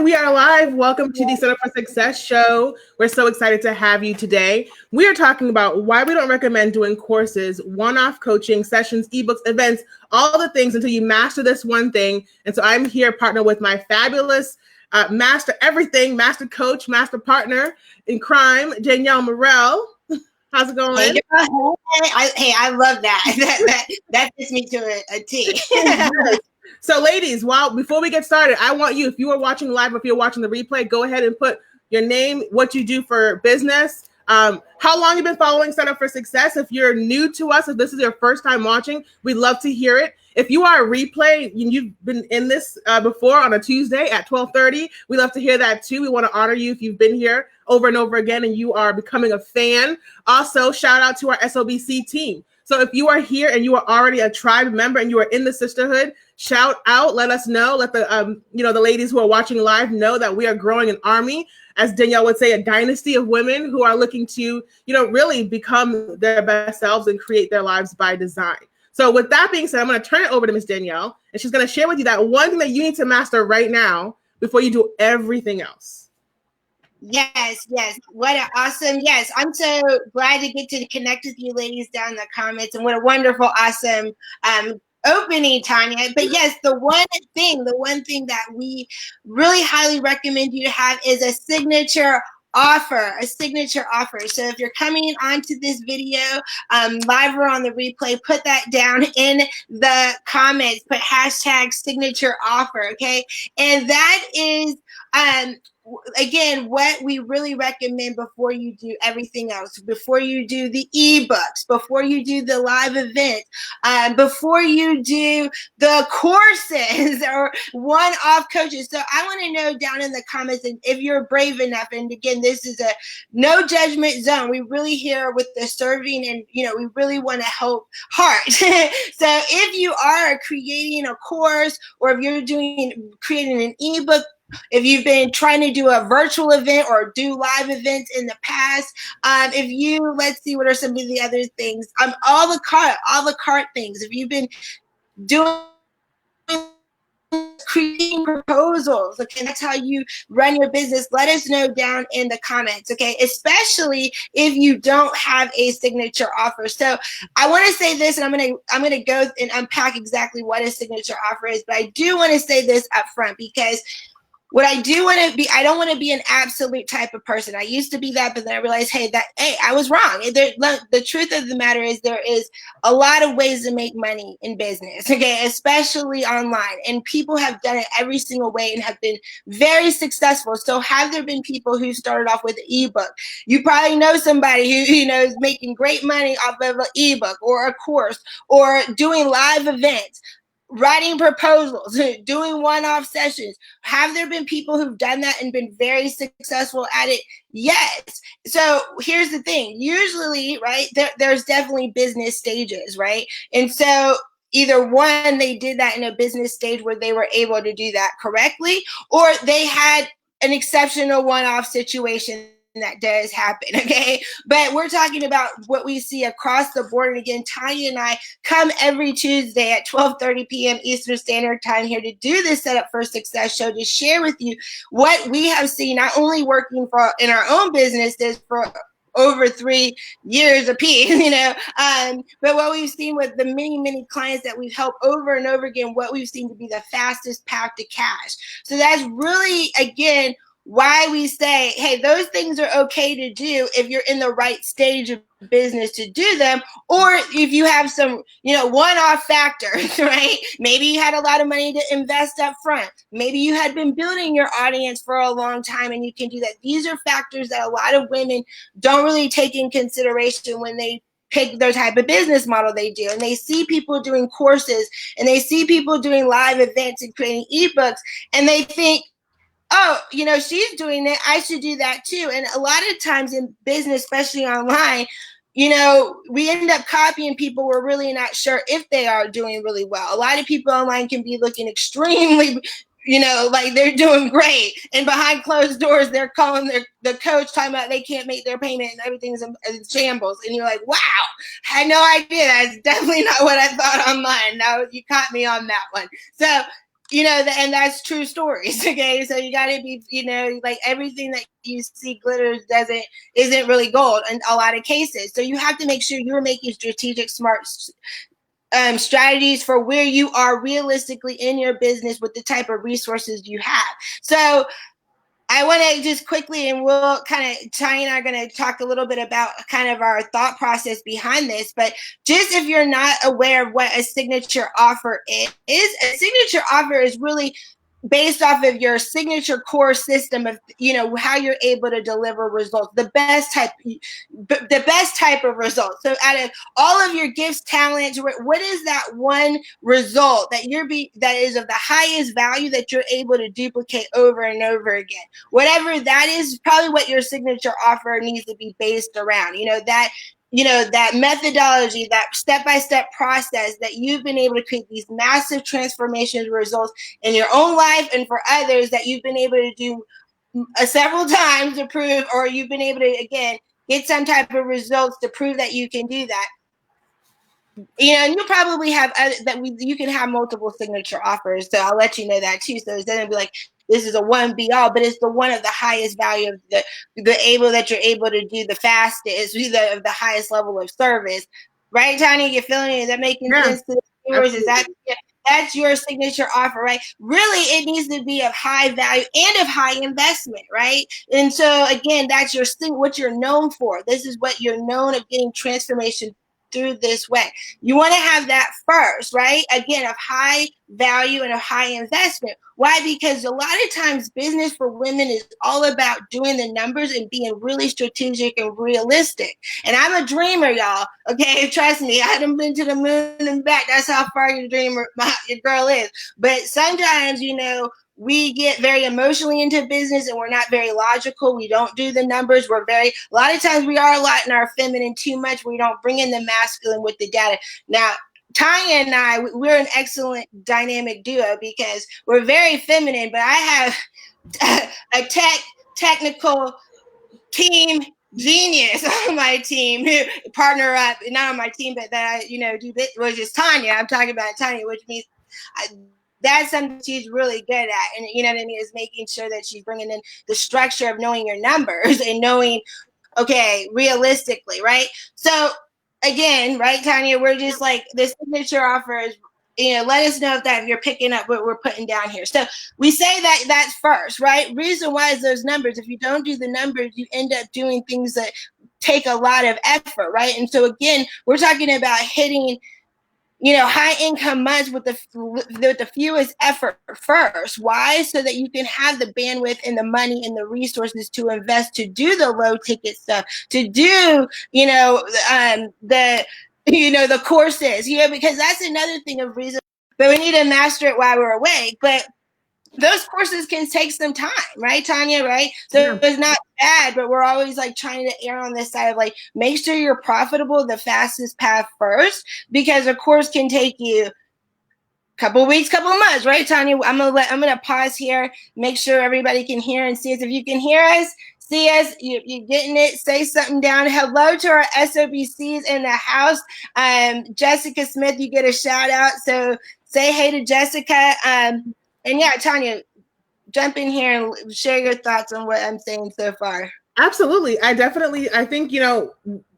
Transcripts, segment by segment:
We are live. Welcome to the Center for Success show. We're so excited to have you today. We are talking about why we don't recommend doing courses, one-off coaching, sessions, ebooks, events, all the things until you master this one thing. And so I'm here partner with my fabulous master everything, master coach, master partner in crime, Danielle Morrell. How's it going? Hey, I love that. That fits me to a T. So ladies, before we get started, I want you, if you are watching live, if you're watching the replay, go ahead and put your name, what you do for business, how long you've been following Center for Success. If you're new to us, if this is your first time watching, we'd love to hear it. If you are a replay, you've been in this before on a Tuesday at 12:30, we love to hear that too. We want to honor you if you've been here over and over again and you are becoming a fan. Also, shout out to our SOBC team. So if you are here and you are already a tribe member and you are in the sisterhood, shout out, let us know, let the the ladies who are watching live know that we are growing an army, as Danielle would say, a dynasty of women who are looking to, really become their best selves and create their lives by design. So with that being said, I'm going to turn it over to Miss Danielle, and she's going to share with you that one thing that you need to master right now before you do everything else. Yes. What an awesome, yes. I'm so glad to get to connect with you ladies down in the comments, and what a wonderful, awesome opening, Tanya. But yes, the one thing that we really highly recommend you to have is a signature offer. So if you're coming onto this video live or on the replay, put that down in the comments, put hashtag signature offer, okay? And that is again, what we really recommend before you do everything else, before you do the ebooks, before you do the live event, before you do the courses or one-off coaches. So I want to know down in the comments, and if you're brave enough, and again, this is a no judgment zone. We really here with the serving, and we really want to help heart. So if you are creating a course, or if you're creating an ebook, if you've been trying to do a virtual event or do live events in the past, let's see, what are some of the other things? All the cart things. If you've been doing creating proposals, okay, that's how you run your business. Let us know down in the comments, okay? Especially if you don't have a signature offer. So I want to say this, and I'm gonna go and unpack exactly what a signature offer is. But I do want to say this up front, because what I do want to be, I don't want to be an absolute type of person. I used to be that, but then I realized, hey, I was wrong. The truth of the matter is, there is a lot of ways to make money in business, okay, especially online. And people have done it every single way and have been very successful. So have there been people who started off with an ebook? You probably know somebody who is making great money off of an ebook or a course, or doing live events, writing proposals, doing one-off sessions. Have there been people who've done that and been very successful at it? Yes. So here's the thing. Usually, right, there's definitely business stages, right? And so either one, they did that in a business stage where they were able to do that correctly, or they had an exceptional one-off situation that does happen, okay? But we're talking about what we see across the board. And again, Tanya and I come every Tuesday at 12:30 p.m. Eastern Standard Time here to do this Set Up for Success show, to share with you what we have seen, not only working in our own businesses for over 3 years apiece, but what we've seen with the many clients that we've helped over and over again, what we've seen to be the fastest path to cash. So that's really, again, why we say, hey, those things are okay to do if you're in the right stage of business to do them, or if you have some, one-off factors, right? Maybe you had a lot of money to invest up front. Maybe you had been building your audience for a long time and you can do that. These are factors that a lot of women don't really take in consideration when they pick their type of business model they do. And they see people doing courses, and they see people doing live events and creating ebooks, and they think, oh, she's doing it, I should do that too. And a lot of times in business, especially online, we end up copying people we're really not sure if they are doing really well. A lot of people online can be looking extremely, like they're doing great, and behind closed doors, they're calling the coach, talking about they can't make their payment and everything's in shambles. And you're like, wow, I had no idea. That's definitely not what I thought online. No, you caught me on that one. So and that's true stories. Okay. So you got to be, like everything that you see glitters isn't really gold in a lot of cases. So you have to make sure you're making strategic, smart strategies for where you are realistically in your business with the type of resources you have. So I want to just quickly, and we'll kind of, Tanya and I are going to talk a little bit about kind of our thought process behind this, but just if you're not aware of what a signature offer is, a signature offer is really based off of your signature core system of, how you're able to deliver results, the best type of results. So out of all of your gifts, talents, what is that one result that that is of the highest value that you're able to duplicate over and over again? Whatever that is, probably what your signature offer needs to be based around. That methodology, that step-by-step process that you've been able to create these massive transformations results in your own life and for others that you've been able to do several times to prove, or you've been able to, again, get some type of results to prove that you can do that. And you'll probably have you can have multiple signature offers. So I'll let you know that too. So it's going to be like, this is a one be all, but it's the one of the highest value of that you're able to do the fastest, of the highest level of service. Right, Tanya? You're feeling it? Is that making sense to the viewers? Is that's your signature offer, right? Really, it needs to be of high value and of high investment, right? And so again, that's what you're known for. This is what you're known of getting transformation through this way. You want to have that first, right? Again, of high value and of high investment. Why? Because a lot of times business for women is all about doing the numbers and being really strategic and realistic. And I'm a dreamer, y'all. Okay, trust me, I haven't been to the moon and back. That's how far your girl is. But sometimes, we get very emotionally into business and we're not very logical. We don't do the numbers. A lot of times we are a lot in our feminine too much. We don't bring in the masculine with the data. Now, Tanya and I, we're an excellent dynamic duo because we're very feminine, but I have a technical team genius on my team, partner up, not on my team, but that I, do this, which is Tanya. I'm talking about Tanya, which means that's something she's really good at. And you know what I mean, is making sure that she's bringing in the structure of knowing your numbers and knowing, okay, realistically, right? So again, right, Tanya, we're just like the signature offers, let us know if you're picking up what we're putting down here. So we say that that's first, right? Reason why is those numbers. If you don't do the numbers, you end up doing things that take a lot of effort, right? And so again, we're talking about hitting high income months with the fewest effort first. Why? So that you can have the bandwidth and the money and the resources to invest, to do the low ticket stuff, to do, the courses, because that's another thing of reason, but we need to master it while we're awake. But those courses can take some time, right, Tanya? Right? So It's not bad, but we're always like trying to err on this side of like, make sure you're profitable the fastest path first, because a course can take you a couple weeks, couple months, right, Tanya? I'm gonna pause here, make sure everybody can hear and see us. If you can hear us, see us, you're getting it, say something down. Hello to our SOBCs in the house. Jessica Smith, you get a shout out. So say hey to Jessica. And yeah, Tanya, jump in here and share your thoughts on what I'm saying so far. Absolutely. I think,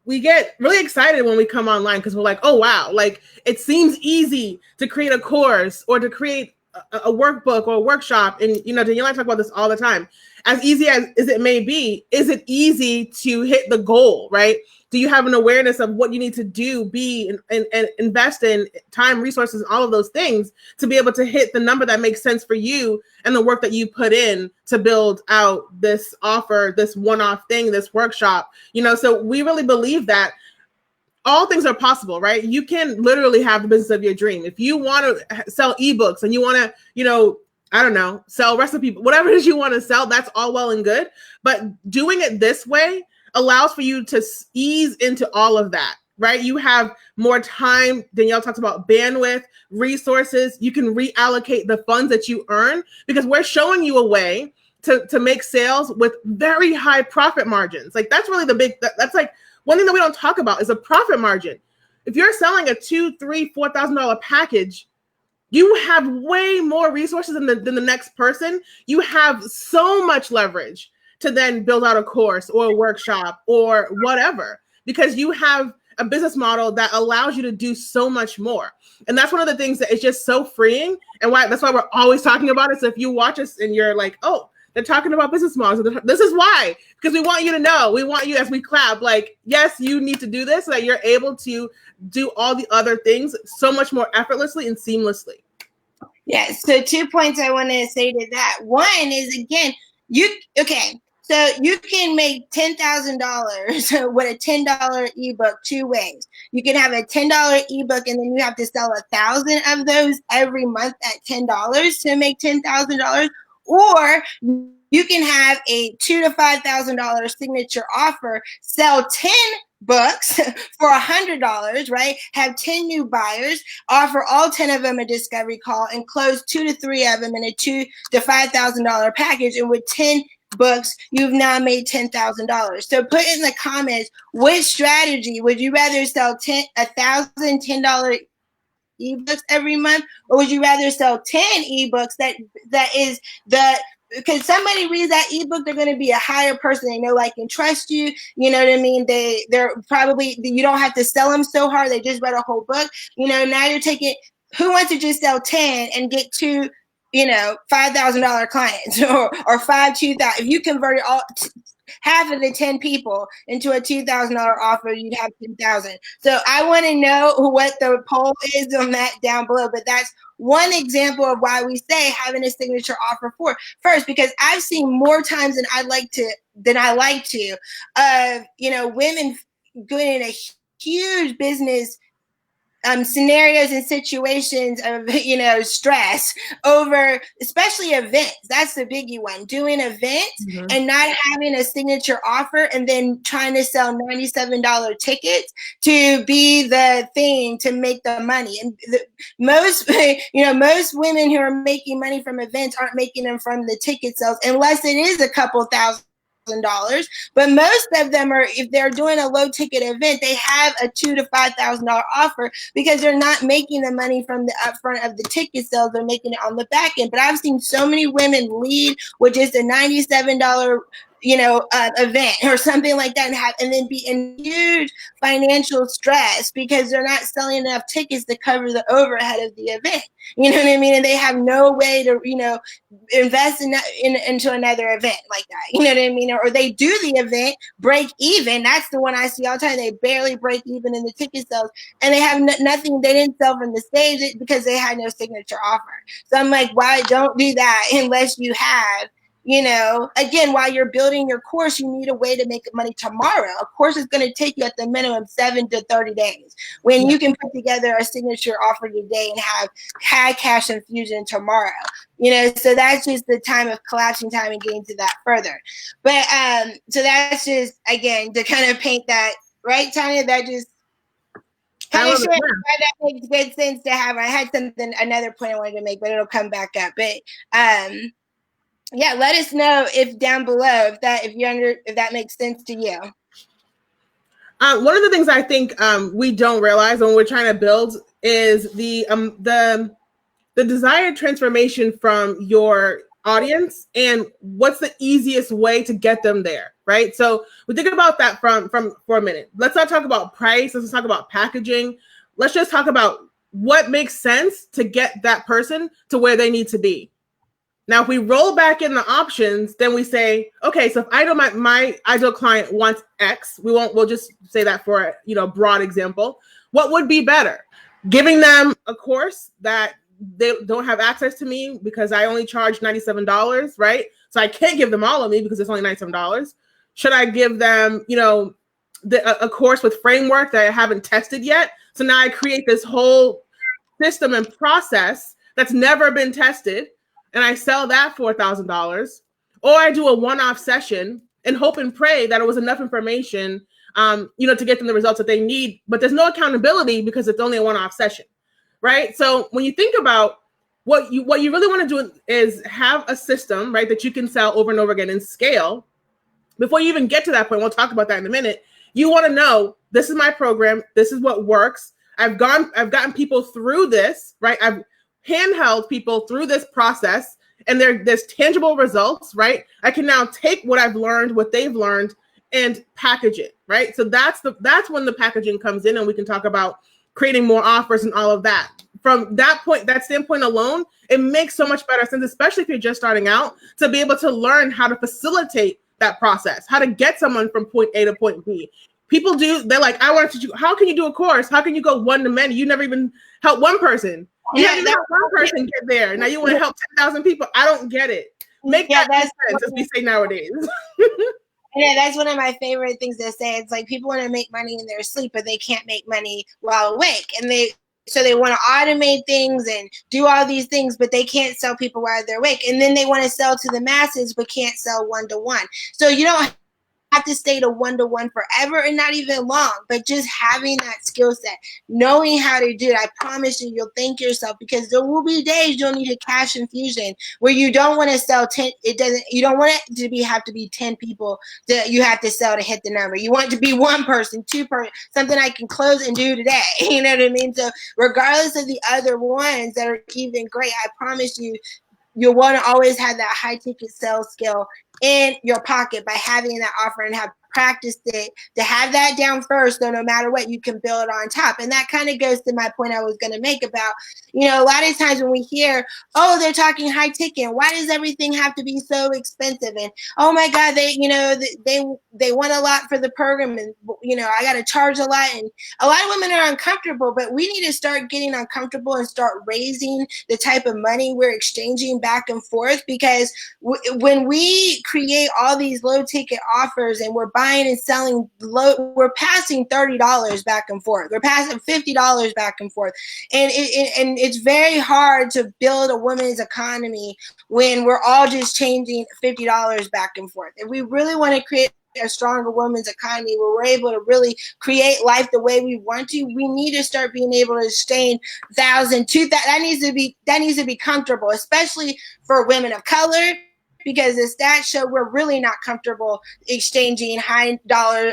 we get really excited when we come online because we're like, oh, wow, like it seems easy to create a course or to create a workbook or a workshop. And, Danielle and I talk about this all the time. As easy as it may be, is it easy to hit the goal, right? Do you have an awareness of what you need to do, be, and invest in time, resources, all of those things to be able to hit the number that makes sense for you and the work that you put in to build out this offer, this one-off thing, this workshop, so we really believe that all things are possible, right? You can literally have the business of your dream. If you want to sell ebooks and you want to, I don't know, sell recipes, whatever it is you want to sell, that's all well and good. But doing it this way allows for you to ease into all of that, right? You have more time. Danielle talks about bandwidth, resources. You can reallocate the funds that you earn because we're showing you a way to make sales with very high profit margins. Like that's really that's like one thing that we don't talk about is a profit margin. If you're selling a $2,000, $3,000, $4,000 package, you have way more resources than the next person. You have so much leverage to then build out a course or a workshop or whatever, because you have a business model that allows you to do so much more. And that's one of the things that is just so freeing, and that's why we're always talking about it. So if you watch us and you're like, oh, they're talking about business models, this is why, because we want you to know, we want you, as we clap, like, yes, you need to do this so that you're able to do all the other things so much more effortlessly and seamlessly. Yes. So 2 points I want to say to that. One is, again, so you can make $10,000 with a $10 ebook two ways. You can have a $10 ebook and then you have to sell 1,000 of those every month at $10 to make $10,000, or you can have a $2,000 to $5,000 signature offer, sell 10 books for $100, right? Have 10 new buyers, offer all 10 of them a discovery call, and close 2 to 3 of them in a $2,000 to $5,000 package. And with 10 books, you've now made $10,000. So put in the comments, which strategy would you rather sell? 1,000 $10 ebooks every month, or would you rather sell 10 ebooks because somebody reads that ebook, they're going to be a higher person. They know, like, and trust you. You know what I mean? They're probably, you don't have to sell them so hard. They just read a whole book. Now you're taking, who wants to just sell 10 and get two, $5,000 clients or 2,000? If you converted half of the 10 people into a $2,000 offer, you'd have 10,000. So I want to know what the poll is on that down below. But that's one example of why we say having a signature offer first, because I've seen more times than I like to of women going in a huge business scenarios and situations of stress over, especially events. That's the biggie one. Doing events and not having a signature offer, and then trying to sell $97 tickets to be the thing to make the money. And most women who are making money from events aren't making them from the ticket sales, unless it is a couple $1,000. But most of them are, if they're doing a low ticket event, they have a $2,000 to $5,000 offer, because they're not making the money from the upfront of the ticket sales. They're making it on the back end. But I've seen so many women lead with just a $97 event or something like that, and then be in huge financial stress because they're not selling enough tickets to cover the overhead of the event. You know what I mean? And they have no way to, invest into another event like that. You know what I mean? Or they do the event, break even. That's the one I see all the time. They barely break even in the ticket sales, and they have nothing. They didn't sell from the stage because they had no signature offer. So I'm like, why don't do that unless you have, again, while you're building your course, you need a way to make money tomorrow. A course is going to take you at the minimum 7 to 30 days. When you can put together a signature offer today and have high cash infusion tomorrow. So that's just the time of collapsing time and getting to that further. But so that's just, again, to kind of paint that, right, Tanya? That just kind of shows why that makes good sense to have. I had another point I wanted to make, but it'll come back up. But yeah, let us know if down below if that makes sense to you. One of the things I think we don't realize when we're trying to build is the desired transformation from your audience and what's the easiest way to get them there, right? So we think about that for a minute. Let's not talk about price. Let's talk about packaging. Let's just talk about what makes sense to get that person to where they need to be. Now, if we roll back in the options, then we say, okay, so if I know my ideal client wants X, we'll just say that for a broad example. What would be better? Giving them a course that they don't have access to me because I only charge $97, right? So I can't give them all of me because it's only $97. Should I give them, a course with framework that I haven't tested yet? So now I create this whole system and process that's never been tested, and I sell that for $1,000, or I do a one-off session and hope and pray that it was enough information, to get them the results that they need. But there's no accountability because it's only a one-off session, right? So when you think about what you really want to do is have a system, right, that you can sell over and over again and scale. Before you even get to that point, we'll talk about that in a minute. You want to know, this is my program. This is what works. I've gotten people through this, right? handheld people through this process, and there's tangible results, right? I can now take what I've learned, what they've learned, and package it, right? So that's when the packaging comes in, and we can talk about creating more offers and all of that. From that standpoint alone, it makes so much better sense, especially if you're just starting out, to be able to learn how to facilitate that process, how to get someone from point A to point B. People they're like, I want to do, how can you do a course? How can you go one to many? You never even help one person. You haven't helped one person get there. Now you want to help 10,000 people. I don't get it. Make that make sense, as we say nowadays. Yeah, that's one of my favorite things to say. It's like people want to make money in their sleep, but they can't make money while awake. And so they want to automate things and do all these things, but they can't sell people while they're awake. And then they want to sell to the masses, but can't sell one-to-one. So you don't have to stay to one-to-one forever, and not even long, but just having that skill set, knowing how to do it. I promise you'll thank yourself, because there will be days you'll need a cash infusion where you don't want to sell 10. You don't want it to have to be 10 people that you have to sell to hit the number. You want it to be one person, two person, something I can close and do today. You know what I mean? So regardless of the other ones that are even great, I promise you'll want to always have that high ticket sales skill in your pocket by having that offer and have practiced it, to have that down first, so no matter what, you can build on top. And that kind of goes to my point I was going to make about, a lot of times when we hear, oh, they're talking high ticket, why does everything have to be so expensive? And oh my God, they want a lot for the program, and I got to charge a lot. And a lot of women are uncomfortable, but we need to start getting uncomfortable and start raising the type of money we're exchanging back and forth, because when we create all these low ticket offers and we're buying and selling we're passing $30 back and forth. We're passing $50 back and forth. And it's very hard to build a woman's economy when we're all just changing $50 back and forth. If we really want to create a stronger women's economy where we're able to really create life the way we want to, we need to start being able to exchange 1,000, 2,000. That needs to be comfortable, especially for women of color, because the stats show we're really not comfortable exchanging high dollar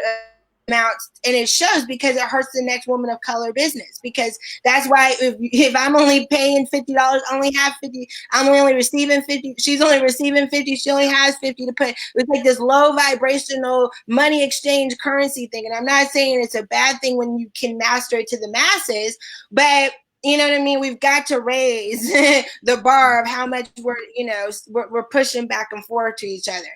amounts, and it shows because it hurts the next woman of color business. Because that's why if I'm only paying $50, I only have 50. I'm only receiving 50. She's only receiving 50. She only has 50 to put. It's like this low vibrational money exchange currency thing. And I'm not saying it's a bad thing when you can master it to the masses, but you know what I mean? We've got to raise the bar of how much we're pushing back and forth to each other,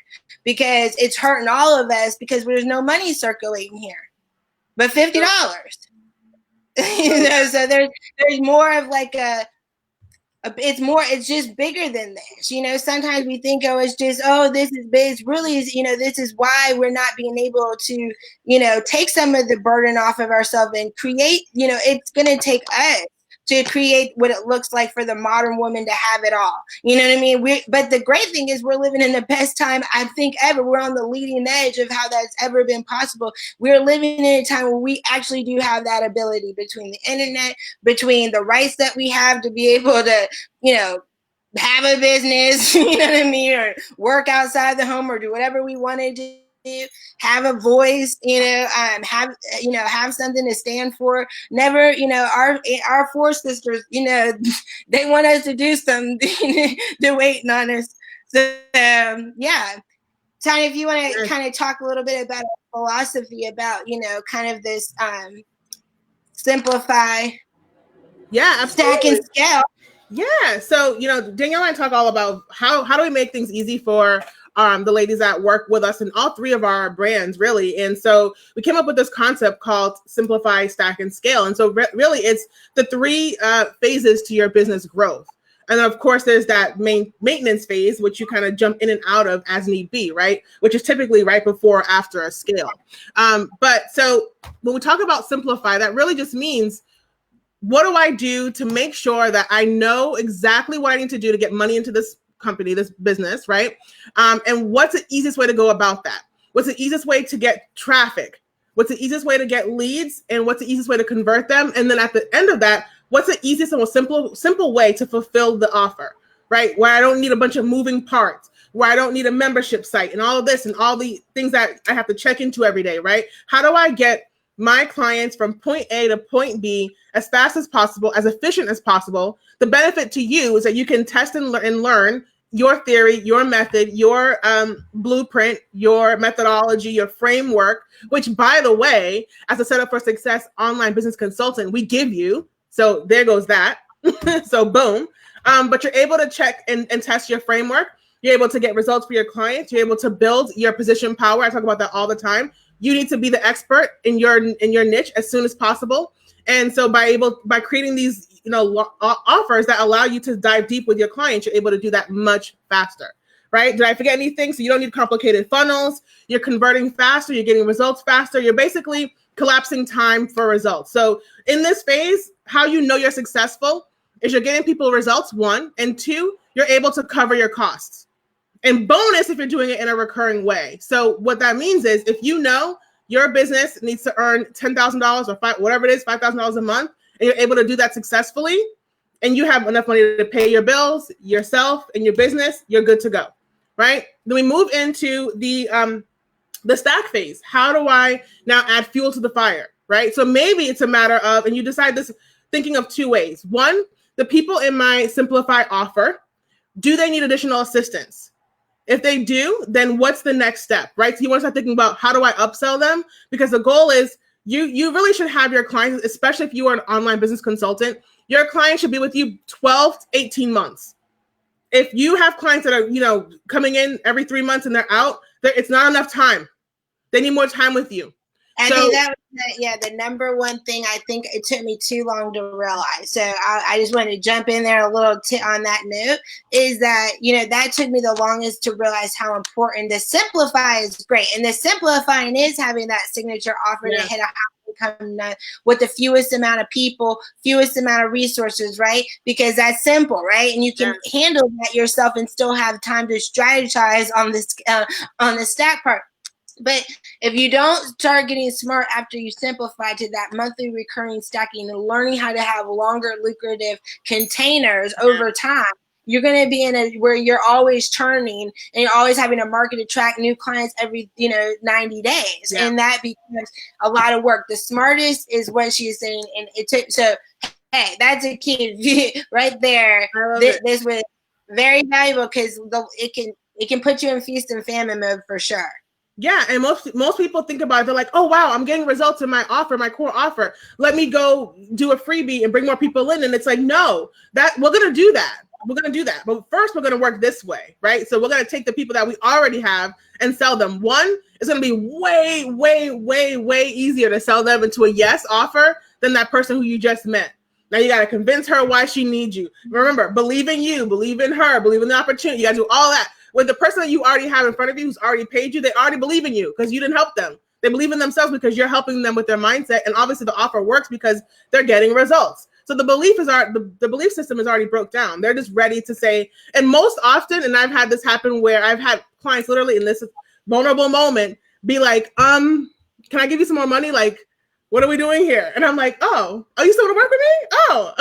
because it's hurting all of us, because there's no money circulating here, but $50. So there's more of like it's just bigger than this. Sometimes we think, this is big. It's really, this is why we're not being able to, take some of the burden off of ourselves and create, it's going to take us to create what it looks like for the modern woman to have it all. You know what I mean? But the great thing is we're living in the best time, I think, ever. We're on the leading edge of how that's ever been possible. We're living in a time where we actually do have that ability, between the internet, between the rights that we have to be able to, have a business, you know what I mean, or work outside the home, or do whatever we want to do. Have a voice, have something to stand for. Never, our four sisters, they want us to do something. They're waiting on us. So, yeah. Tanya, if you want to kind of talk a little bit about philosophy about, kind of this simplify, stack and scale. Yeah. So, Danielle and I talk all about how do we make things easy for the ladies that work with us in all three of our brands, really. And so we came up with this concept called simplify, stack, and scale. And so really it's the three phases to your business growth. And of course, there's that main maintenance phase, which you kind of jump in and out of as need be, right? Which is typically right before or after a scale. But so when we talk about simplify, that really just means, what do I do to make sure that I know exactly what I need to do to get money into this company, this business, right? And what's the easiest way to go about that? What's the easiest way to get traffic? What's the easiest way to get leads? And what's the easiest way to convert them? And then at the end of that, what's the easiest and most simple way to fulfill the offer, right? Where I don't need a bunch of moving parts, where I don't need a membership site and all of this and all the things that I have to check into every day, right? How do I get my clients from point A to point B as fast as possible, as efficient as possible. The benefit to you is that you can test and learn your theory, your method, your blueprint, your methodology, your framework, which, by the way, as a Setup for Success online business consultant, we give you. So there goes that. So boom. But you're able to check and test your framework. You're able to get results for your clients. You're able to build your position power. I talk about that all the time. You need to be the expert in your niche as soon as possible. And so by creating these offers that allow you to dive deep with your clients, you're able to do that much faster, right? Did I forget anything? So you don't need complicated funnels. You're converting faster. You're getting results faster. You're basically collapsing time for results. So in this phase, how you know you're successful is you're getting people results, 1, and 2, you're able to cover your costs. And bonus if you're doing it in a recurring way. So what that means is if you know your business needs to earn $10,000 or whatever it is, $5,000 a month, and you're able to do that successfully, and you have enough money to pay your bills, yourself, and your business, you're good to go, right? Then we move into the stack phase. How do I now add fuel to the fire, right? So maybe it's a matter of, and you decide this thinking of 2 ways. 1, the people in my Simplify offer, do they need additional assistance? If they do, then what's the next step, right? So you want to start thinking about how do I upsell them? Because the goal is you really should have your clients, especially if you are an online business consultant, your clients should be with you 12 to 18 months. If you have clients that are, coming in every 3 months and they're out, it's not enough time. They need more time with you. I think that was the number one thing I think it took me too long to realize. So I just wanted to jump in there a little on that note is that, that took me the longest to realize how important the Simplify is great. And the simplifying is having that signature offer to hit a high income with the fewest amount of people, fewest amount of resources, right? Because that's simple, right? And you can handle that yourself and still have time to strategize on the stack part. But if you don't start getting smart after you simplify to that monthly recurring stacking and learning how to have longer lucrative containers over time, you're going to be where you're always turning and you're always having to market, attract new clients every 90 days. And that becomes a lot of work. The smartest is what she's saying. And it took, so hey, that's a key right there. This was very valuable because it can put you in feast and famine mode for sure. Yeah, and most people think about it, they're like, oh, wow, I'm getting results in my offer, my core offer. Let me go do a freebie and bring more people in. And it's like, no, that we're going to do that. We're going to do that. But first, we're going to work this way, right? So we're going to take the people that we already have and sell them. 1, it's going to be way, way, way, way easier to sell them into a yes offer than that person who you just met. Now you got to convince her why she needs you. Remember, believe in you, believe in her, believe in the opportunity. You got to do all that. With the person that you already have in front of you who's already paid you, they already believe in you because you didn't help them. They believe in themselves because you're helping them with their mindset. And obviously the offer works because they're getting results. So the belief system is already broke down. They're just ready to say, and most often, and I've had this happen where I've had clients literally in this vulnerable moment be like, can I give you some more money? Like, what are we doing here? And I'm like, oh, you still want to work with me? Oh,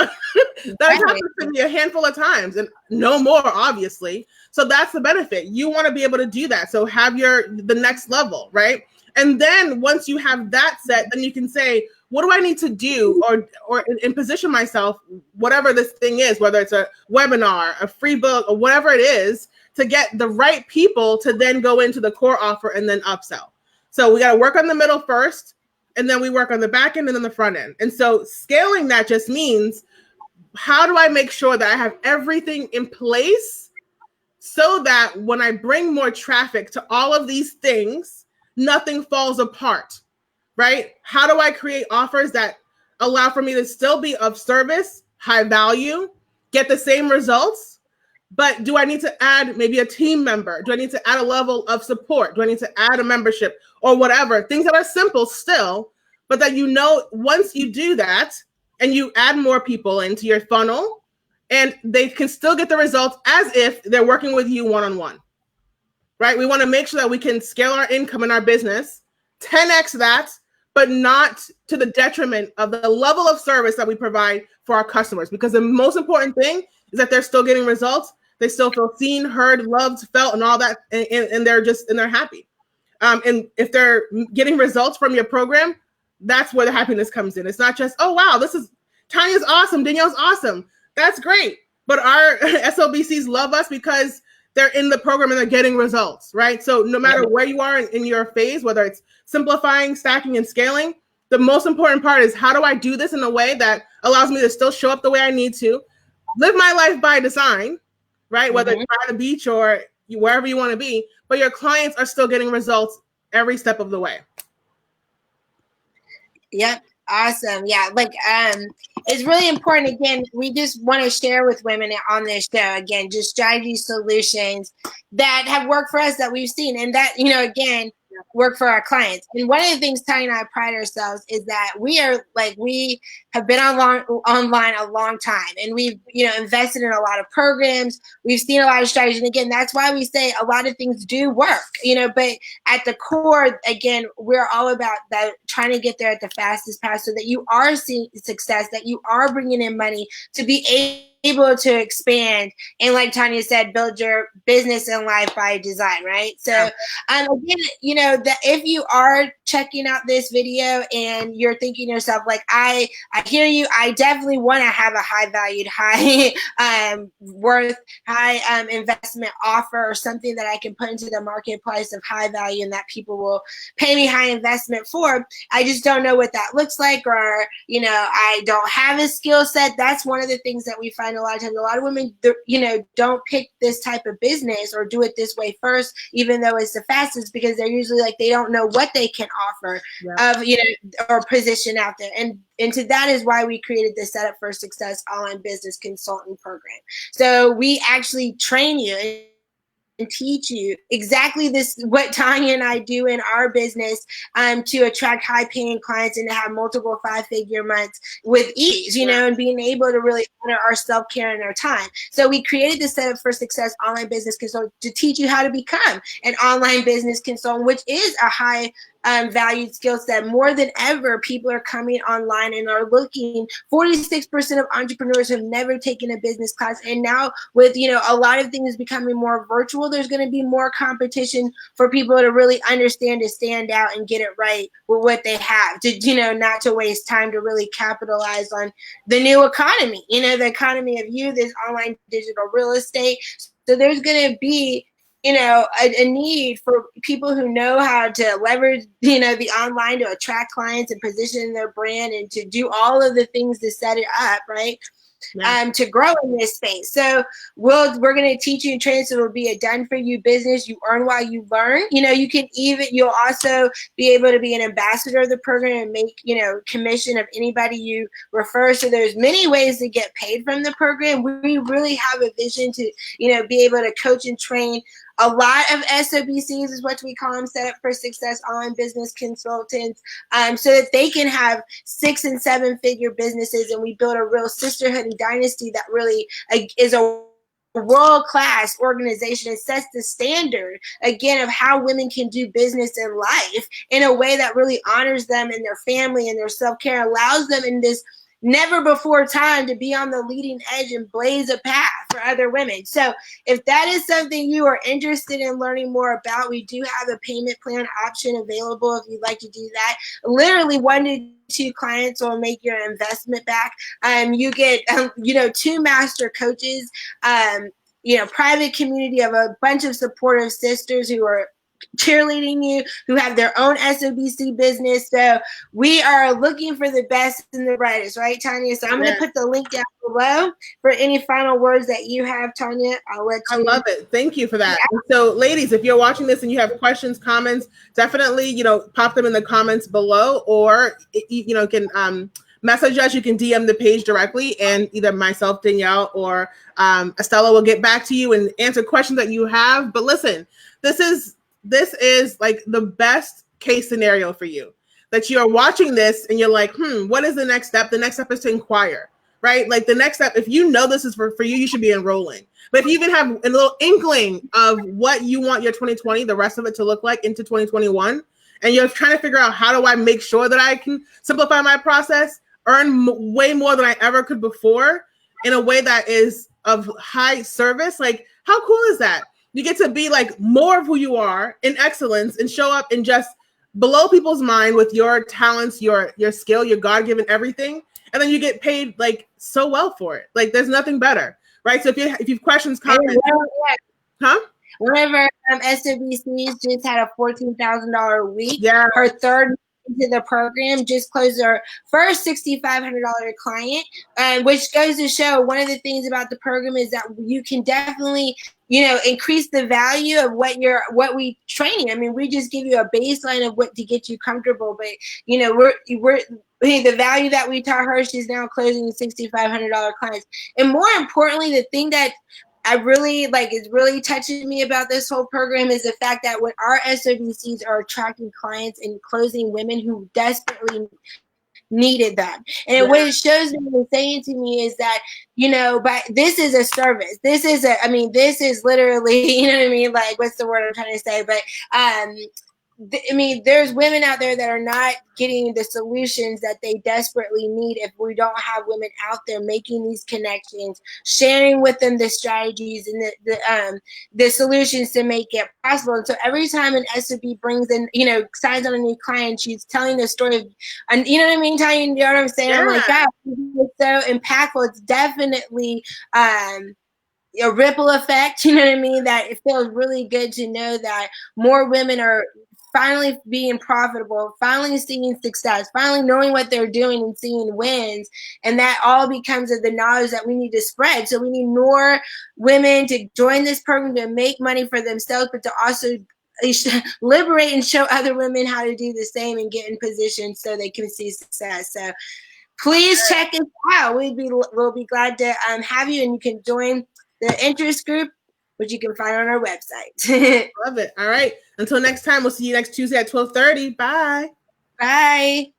that has happened to me a handful of times and no more, obviously. So that's the benefit. You want to be able to do that. So have the next level, right? And then once you have that set, then you can say, what do I need to do or position myself, whatever this thing is, whether it's a webinar, a free book, or whatever it is, to get the right people to then go into the core offer and then upsell. So we got to work on the middle first. And then we work on the back end and then the front end. And so scaling that just means, how do I make sure that I have everything in place so that when I bring more traffic to all of these things, nothing falls apart, right? How do I create offers that allow for me to still be of service, high value, get the same results, but do I need to add maybe a team member? Do I need to add a level of support? Do I need to add a membership or whatever? Things that are simple still, but that once you do that and you add more people into your funnel and they can still get the results as if they're working with you one-on-one, right? We want to make sure that we can scale our income in our business, 10x that, but not to the detriment of the level of service that we provide for our customers. Because the most important thing is that they're still getting results. They still feel seen, heard, loved, felt, and all that, and they're happy. And if they're getting results from your program, that's where the happiness comes in. It's not just, oh, wow, Tanya's awesome, Danielle's awesome. That's great. But our SOBCs love us because they're in the program and they're getting results, right? So no matter where you are in your phase, whether it's simplifying, stacking, and scaling, the most important part is, how do I do this in a way that allows me to still show up the way I need to, live my life by design, right? Whether it's by the beach or wherever you want to be, but your clients are still getting results every step of the way. Yep. Awesome. Yeah. Like, it's really important. Again, we just want to share with women on this show, again, just strategy solutions that have worked for us, that we've seen, and that, you know, again, work for our clients. And one of the things Tanya and I pride ourselves is that we have been online a long time, and we've, you know, invested in a lot of programs. We've seen a lot of strategies. And again, that's why we say a lot of things do work, you know, but at the core, again, we're all about that, trying to get there at the fastest path so that you are seeing success, that you are bringing in money to be able to expand, and like Tanya said, build your business and life by design, right? So again, you know, that if you are checking out this video and you're thinking to yourself, like, I hear you, I definitely want to have a high valued, high worth, high investment offer, or something that I can put into the marketplace of high value and that people will pay me high investment for. I just don't know what that looks like, or, you know, I don't have a skill set. That's one of the things that we find a lot of times. A lot of women, you know, don't pick this type of business or do it this way first, even though it's the fastest, because they're usually like, they don't know what they can offer of, you know, or position out there. And to that is why we created the Setup for Success online business consultant program. So we actually train you and teach you exactly this, what Tanya and I do in our business, to attract high paying clients and to have multiple 5-figure months with ease, you know, and being able to really honor our self-care and our time. So we created the Setup for Success online business consultant to teach you how to become an online business consultant, which is a high valued skill set. More than ever, people are coming online and are looking. 46% of entrepreneurs have never taken a business class, and now with, you know, a lot of things becoming more virtual, there's going to be more competition for people to really understand, to stand out and get it right with what they have, to, you know, not to waste time, to really capitalize on the new economy, you know, the economy of you, this online digital real estate. So there's going to be, you know, a need for people who know how to leverage, you know, the online to attract clients and position their brand and to do all of the things to set it up, right? To grow in this space. So we're going to teach you and train, so it'll be a done for you business. You earn while you learn. You know, you'll also be able to be an ambassador of the program and make, you know, commission of anybody you refer. So there's many ways to get paid from the program. We really have a vision to, you know, be able to coach and train a lot of SOBCs, is what we call them, Setup for Success online business consultants, so that they can have 6- and 7-figure businesses, and we build a real sisterhood and dynasty that really is a world-class organization and sets the standard, again, of how women can do business in life in a way that really honors them and their family and their self-care, allows them in this never before time to be on the leading edge and blaze a path for other women. So if that is something you are interested in learning more about, we do have a payment plan option available if you'd like to do that. Literally 1 to 2 clients will make your investment back. You get, you know, 2 master coaches, you know, private community of a bunch of supportive sisters who are cheerleading you, who have their own SOBC business. So we are looking for the best and the brightest, right, Tanya? So I'm going to put the link down below for any final words that you have, Tanya. I'll let you. I love it. Thank you for that. Yeah. So ladies, if you're watching this and you have questions, comments, definitely, you know, pop them in the comments below, or, you know, can message us. You can DM the page directly, and either myself, Danielle, or Estella will get back to you and answer questions that you have. But listen, this is like the best case scenario for you, that you're watching this and you're like, what is the next step? The next step is to inquire, right? Like the next step, if you know this is for you, you should be enrolling. But if you even have a little inkling of what you want your 2020, the rest of it to look like into 2021, and you're trying to figure out, how do I make sure that I can simplify my process, earn way more than I ever could before in a way that is of high service, like how cool is that? You get to be like more of who you are in excellence and show up in just blow people's mind with your talents, your skill, your God-given everything, and then you get paid like so well for it. Like there's nothing better, right? So if you have questions, comments, huh? One of our SOBCs just had a $14,000 week. Yeah. Her third into the program just closed her first $6,500 client, which goes to show one of the things about the program is that you can definitely, you know, increase the value of what we train you. I mean, we just give you a baseline of what to get you comfortable, but you know, we're the value that we taught her, she's now closing $6,500 clients. And more importantly, the thing that I really like is really touching me about this whole program is the fact that when our SOBCs are attracting clients and closing women who desperately needed them. And what it shows me and saying to me is that, you know, but this is a service. This is this is literally, you know what I mean? Like, what's the word I'm trying to say? But, I mean, there's women out there that are not getting the solutions that they desperately need if we don't have women out there making these connections, sharing with them the strategies and the solutions to make it possible. And so every time an SOB brings in, you know, signs on a new client, she's telling the story of, and you know what I mean? You know what I'm saying? I'm like, God, it's so impactful. It's definitely a ripple effect, you know what I mean? That it feels really good to know that more women are finally being profitable, finally seeing success, finally knowing what they're doing and seeing wins. And that all becomes of the knowledge that we need to spread. So we need more women to join this program to make money for themselves, but to also liberate and show other women how to do the same and get in position so they can see success. So please check us out. We'll be glad to have you, and you can join the interest group, which you can find on our website. Love it. All right. Until next time, we'll see you next Tuesday at 12:30. Bye. Bye.